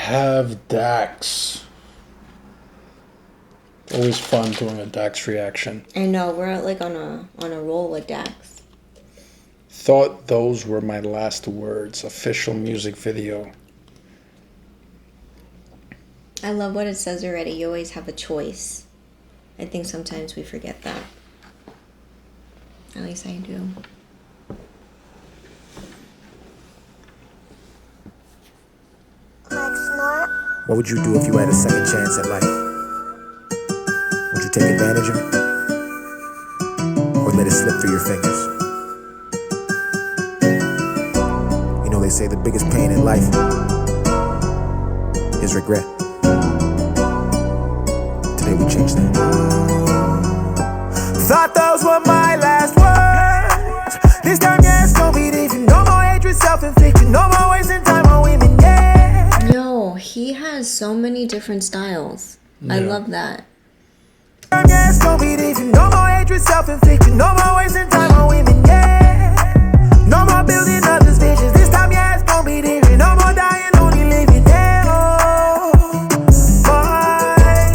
have Dax. Always fun doing a Dax reaction. I know, we're like on a roll with Dax. Thought those were my last words. Official music video. I love what it says already. You always have a choice. I think sometimes we forget that. At least I do. What would you do if you had a second chance at life? Would you take advantage of it? Or let it slip through your fingers? You know, they say the biggest pain in life is regret. Today we change that. Thought those were my last words. This time, yes, don't be different. No more hatred, self-inflicted. No more wasting time on women, yeah. Yo, he has so many different styles. Yeah. I love that. Yes, don't be different. No more hatred, self-inflicted. No more wasting time on women, yeah. No more building others' visions. This time, yes, don't be different. No more dying, only living, yeah. Oh, my.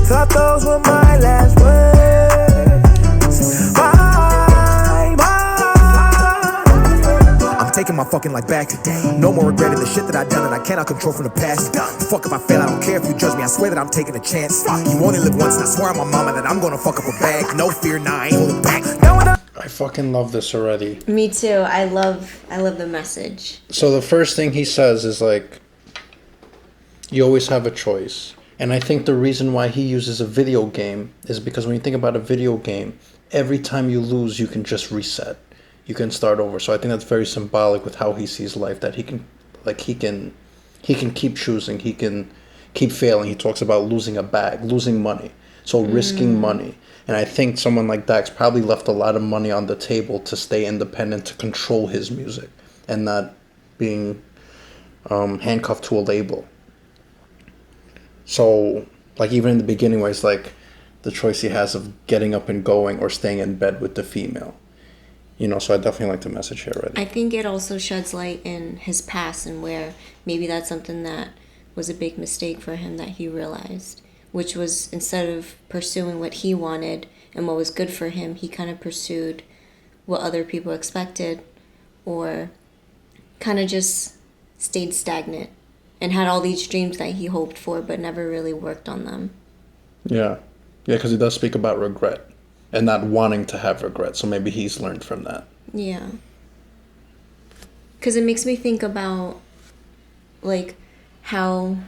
Thought those were my last words. Taking my fucking life back. No more regretting the shit that I done and I cannot control from the past. Fuck if I fail, I don't care if you judge me. I swear that I'm taking a chance. You only live once and I swear on my mama that I'm gonna fuck up a bag. No fear, nah, I ain't holding back. I fucking love this already. Me too. I love the message. So the first thing he says is like, you always have a choice. And I think the reason why he uses a video game is because when you think about a video game, every time you lose, you can just reset. You can start over. So I think that's very symbolic with how he sees life, that he can keep choosing, he can keep failing. He talks about losing a bag, losing money, so risking money. And I think someone like Dax probably left a lot of money on the table to stay independent, to control his music and not being handcuffed to a label. So like even in the beginning where it's like the choice he has of getting up and going or staying in bed with the female. You know, so I definitely like the message here already. I think it also sheds light in his past and where maybe that's something that was a big mistake for him that he realized, which was instead of pursuing what he wanted and what was good for him, he kind of pursued what other people expected or kind of just stayed stagnant and had all these dreams that he hoped for but never really worked on them. Yeah, because he does speak about regret. And not wanting to have regret. So maybe he's learned from that. Yeah. Because it makes me think about, like, how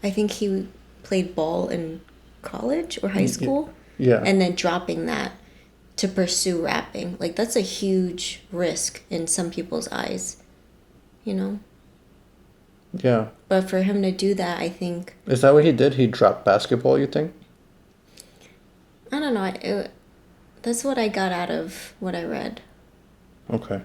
I think he played ball in college or high school. Yeah. And then dropping that to pursue rapping. Like, that's a huge risk in some people's eyes. You know? Yeah. But for him to do that, I think... Is that what he did? He dropped basketball, you think? I don't know. That's what I got out of what I read. Okay.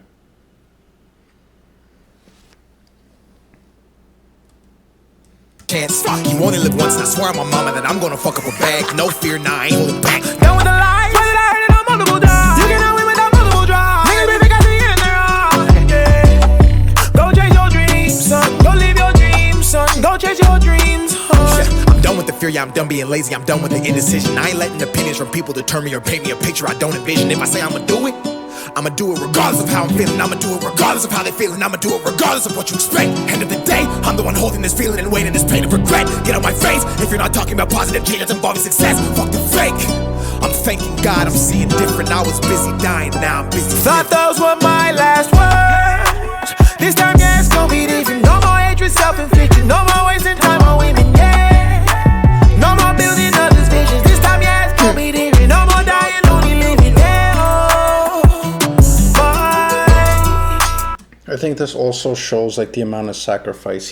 Chance. Fuck, you only live once and I swear on my mama that I'm gonna fuck up a bag. No fear, nah, I ain't holding back. Down with the lies. Why did I hurt it on multiple times? You cannot win without multiple drives. Niggas baby got the end there on. Yeah. Go chase your dreams, son. Go live your dreams, son. Go chase your dreams. I'm done with the fear, yeah, I'm done being lazy. I'm done with the indecision. I ain't letting opinions from people deter me or paint me a picture I don't envision. If I say I'ma do it, I'ma do it regardless of how I'm feeling. I'ma do it regardless of how they feeling. I'ma do it regardless of what you expect. End of the day, I'm the one holding this feeling and waiting this pain of regret. Get out my face if you're not talking about positive change that's involving success. Fuck the fake. I'm thanking God, I'm seeing different. I was busy dying, now I'm busy. Thought those were my last words. This time, yes, don't be different. No more hatred, self-inflicted. No more wasting time on women, yeah. No more building others' visions. This time, yes, don't be different. No more dying, only living, yeah. I think this also shows like the amount of sacrifice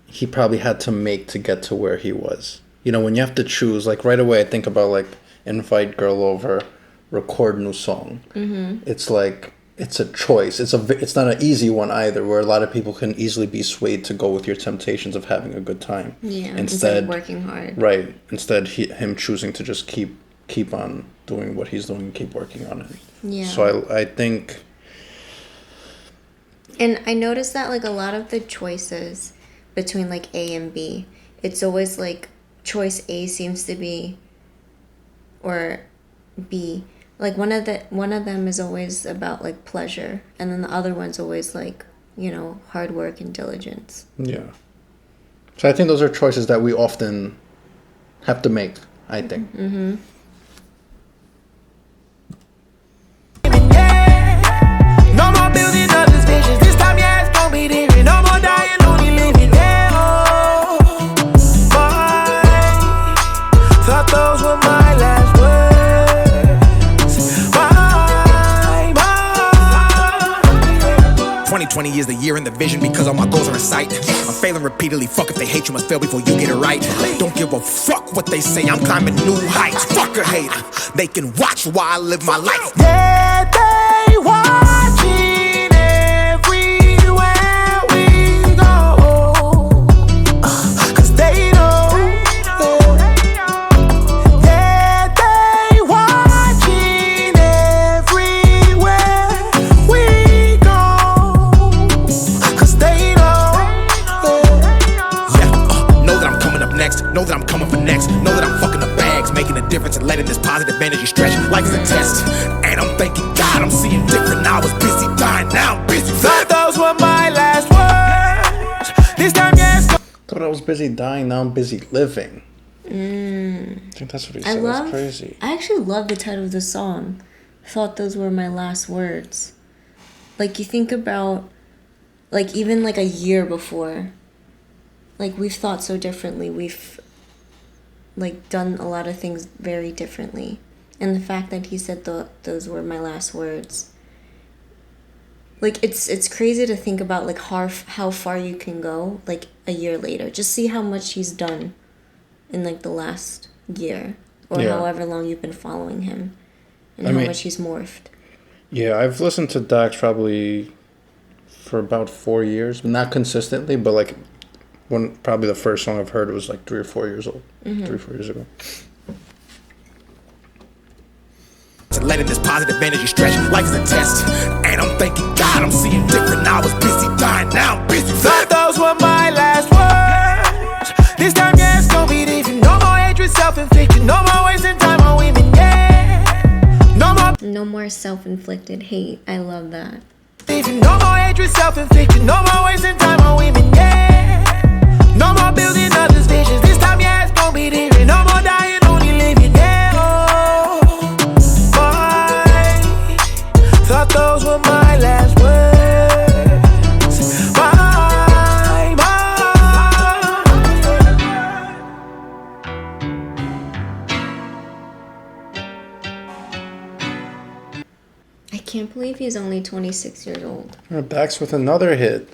he probably had to make to get to where he was. You know, when you have to choose, like right away I think about like invite girl over, record new song. Mm-hmm. It's like it's a choice. It's not an easy one either, where a lot of people can easily be swayed to go with your temptations of having a good time. Yeah, instead of working hard. Right. Instead, him choosing to just keep on doing what he's doing and keep working on it. Yeah. So I think... And I noticed that like a lot of the choices between like A and B. It's always like choice A seems to be, or B. Like one of them is always about like pleasure, and then the other one's always like, you know, hard work and diligence. Yeah. So I think those are choices that we often have to make, I think. Mm-hmm. No more building others' visions. This time, yeah, it's gonna be different. No more dying, only living there. Oh, thought those were my last words. 2020 is the year and the vision because all my goals are in sight. I'm failing repeatedly. Fuck if they hate you, must fail before you get it right. Don't give a fuck what they say. I'm climbing new heights. Fuck a hater. They can watch while I live my life. Yeah, they watching everywhere we go. 'Cause they know. Yeah, they watching everywhere we go. 'Cause they know. Yeah, know that I'm coming up next. Know that I'm coming for next. Know that I'm fucking the bags, making a difference and letting this positive energy stretch. Life is a test, and I'm thanking God I'm seeing different. I was busy dying, now I'm busy. Thought those were my last words. This time, yes. Thought I was busy dying, now I'm busy living. I think that's what he said. That's crazy. I actually love the title of the song. Thought those were my last words. Like, you think about, like, even like a year before, like, we've thought so differently. We've like done a lot of things very differently, and the fact that he said those were my last words, like, it's crazy to think about, like, how far you can go like a year later. Just see how much he's done in like the last year, or however long you've been following him, and how much he's morphed. Yeah, I've listened to Dax probably for about 4 years, not consistently, but like probably the first song I've heard was like 3 or 4 years old. 3 or 4 years ago. Letting this positive energy stretch. Life is a test, and I'm thanking God I'm seeing different. I was busy dying, now I'm busy. Thought those were my last words. This time, yeah, it's gonna be different. No more hatred, self-inflicted. No more wasting time on women, yeah. No more self-inflicted hate. I love that. No more hatred, self-inflicted. No more wasting time on women, yeah. No more building others' visions. This time, yeah, it's gonna be different. No more dying, only living there. Oh, thought those were my last words. I can't believe he's only 26 years old. Dax with another hit.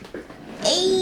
Hey!